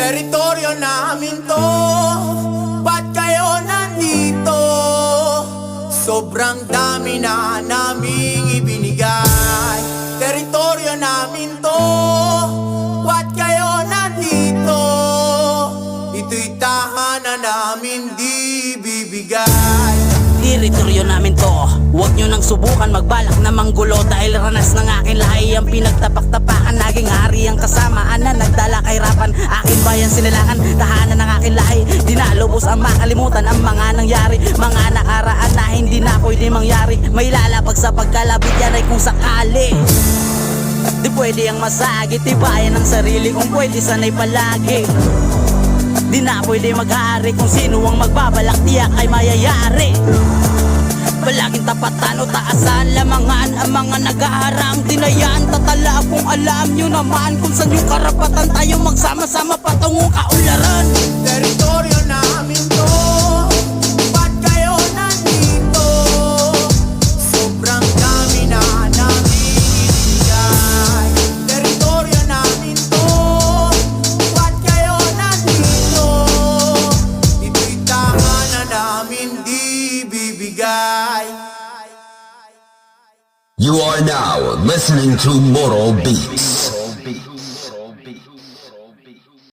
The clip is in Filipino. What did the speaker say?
Teritoryo namin to, ba't kayo nandito? Sobrang dami na naming ibinigay. Teritoryo namin to, ba't kayo nandito? Ito'y tahanan namin di bibigay. Teritoryo namin to, huwag nyo nang subukan magbalak na manggulo. Dahil ranas ng aking lahi ang pinagtapak-tapakan. Naging hari ang kasamaan na nagdala kahirapan. Akin bayan sinilangan, tahanan ng aking lahi. Di na lubos ang makalimutan ang mga nangyari. Mga nakaraan na hindi na pwede mangyari. May lalapag sa pagkalabit yan ay kung sakali. Di pwede ang masagit, tibayan ang sarili kung pwede sanay palagi. Di na pwede maghari kung sino ang magbabalak, tiyak ay mayayari. Palaging tapatan o taasan, lamangan ang mga nag-aarang dinayaan. Tatala kung alam nyo naman kung saan yung karapatan tayo magsama-sama patungong kaunlaran. Teritoryo namin to, ba't kayo nandito? Sobrang dami na namin ibigay. Teritoryo namin to, ba't kayo nandito? Ito'y tahanan namin di bibigay. You are now listening to Moral Beats.